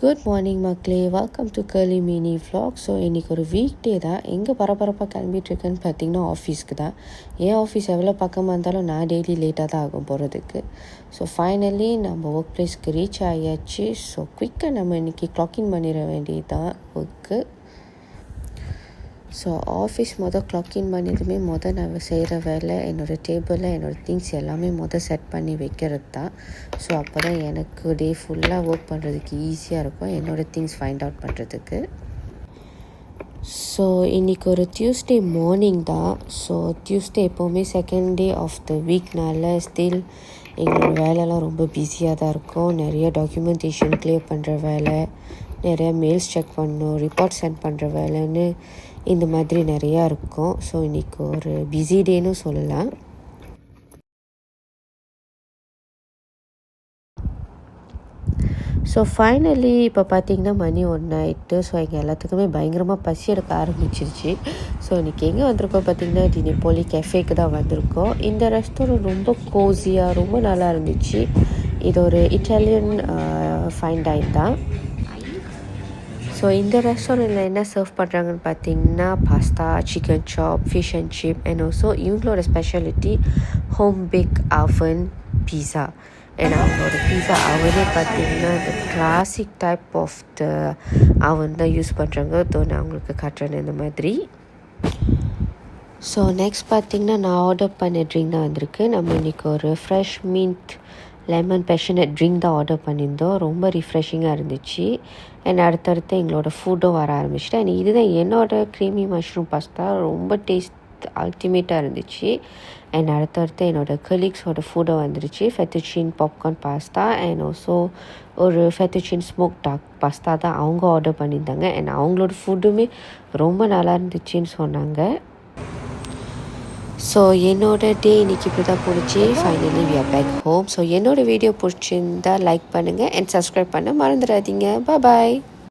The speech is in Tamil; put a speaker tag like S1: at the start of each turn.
S1: குட் மார்னிங் மக்களே, welcome to curly mini vlog. So இன்றைக்கி ஒரு வீக் டே தான். எங்கே பரபரப்பாக கிளம்பிட்டுருக்கேன்னு பார்த்தீங்கன்னா ஆஃபீஸ்க்கு தான். என் ஆஃபீஸ் எவ்வளோ பக்கமாக இருந்தாலும் நான் டெய்லி லேட்டாக தான் ஆகும் போகிறதுக்கு. ஸோ ஃபைனலி நம்ம ஒர்க் பிளேஸ்க்கு ரீச் ஆகியாச்சு. ஸோ குயிக்காக நம்ம இன்றைக்கி கிளாக்இன் பண்ணிட வேண்டியது தான் ஒர்க்கு. ஸோ ஆஃபீஸ் கிளாக்இன் பண்ணியதுமே நான் செய்கிற வேலை என்னோடய டேபிளில் என்னோடய திங்ஸ் எல்லாமே செட் பண்ணி வைக்கிறது தான். ஸோ அப்போ தான் எனக்கு டே ஃபுல்லாக ஒர்க் பண்ணுறதுக்கு ஈஸியாக இருக்கும், என்னோடய திங்ஸ் ஃபைண்ட் அவுட் பண்ணுறதுக்கு. ஸோ இன்றைக்கி ஒரு டியூஸ்டே மார்னிங் தான். ஸோ டியூஸ்டே எப்போவுமே செகண்ட் டே ஆஃப் த வீக்னால ஸ்டில் எங்களோட வேலைலாம் ரொம்ப பிஸியாக தான் இருக்கும். நிறைய டாக்குமெண்டேஷன் கிளியர் பண்ணுற வேலை, நிறையா மெயில்ஸ் செக் பண்ணணும், ரிப்போர்ட் சென்ட் பண்ணுற வேலைன்னு இந்த மாதிரி நிறையா இருக்கும். ஸோ இன்றைக்கி ஒரு பிஸி டேன்னு சொல்லலாம். ஸோ ஃபைனலி இப்போ பார்த்திங்கன்னா மணி 1 ஆகிட்டு. ஸோ எங்கள் எல்லாத்துக்குமே பயங்கரமாக பசி எடுக்க ஆரம்பிச்சிருச்சு. ஸோ இன்றைக்கி எங்கே வந்திருக்கோம் பார்த்திங்கன்னா டினிபோலி கெஃபேக்கு தான் வந்திருக்கோம். இந்த ரெஸ்டாரண்ட் ரொம்ப கோஸியாக ரொம்ப நல்லா இருந்துச்சு. இது ஒரு இட்டாலியன் ஃபைன் டைன் தான். ஸோ இந்த ரெஸ்டாரண்ட்டில் என்ன சர்வ் பண்ணுறாங்கன்னு பார்த்தீங்கன்னா பாஸ்தா, சிக்கன் சாப், fish and chip and also இவங்களோட ஸ்பெஷாலிட்டி ஹோம் பேக் அவன் பீஸா. ஏன்னா அவங்களோட பீஸா அவனே பார்த்தீங்கன்னா இந்த கிளாசிக் டைப் ஆஃப் த அவன் தான் யூஸ் பண்ணுறாங்க. நான் அவங்களுக்கு காட்டுறேன் இந்த மாதிரி. ஸோ நெக்ஸ்ட் பார்த்திங்கன்னா நான் ஆர்டர் பண்ண ட்ரிங்க் தான் வந்திருக்கு. நம்ம இன்றைக்கி ஒரு fresh mint lemon passionate drink தான் ஆர்டர் பண்ணியிருந்தோம். ரொம்ப ரிஃப்ரெஷிங்காக இருந்துச்சு. அண்ட் அடுத்தடுத்து எங்களோட ஃபுட்டும் வர ஆரம்பிச்சிட்டு. அண்ட் இதுதான் என்னோடய க்ரீமி மஷ்ரூம் பாஸ்தா. ரொம்ப டேஸ்ட் அல்டிமேட்டாக இருந்துச்சு. அண்ட் அடுத்தடுத்து என்னோடய கலீக்ஸோட ஃபுட்டும் வந்துருச்சு. ஃபெத்துச்சின் பாப்கார்ன் பாஸ்தா அண்ட் ஆல்சோ ஒரு ஃபெத்துச்சின் ஸ்மோக் டாக் பாஸ்தா தான் அவங்க ஆர்டர் பண்ணியிருந்தாங்க. அண்ட் அவங்களோட ஃபுட்டுமே ரொம்ப நல்லா இருந்துச்சுன்னு சொன்னாங்க. ஸோ என்னோட டே இன்றைக்கி இப்படி தான் போணுச்சு. Finally we are back home. So என்னோடய வீடியோ பிடிச்சிருந்தா லைக் பண்ணுங்கள் அண்ட் சப்ஸ்கிரைப் பண்ண மறந்துடாதீங்க. பாய்.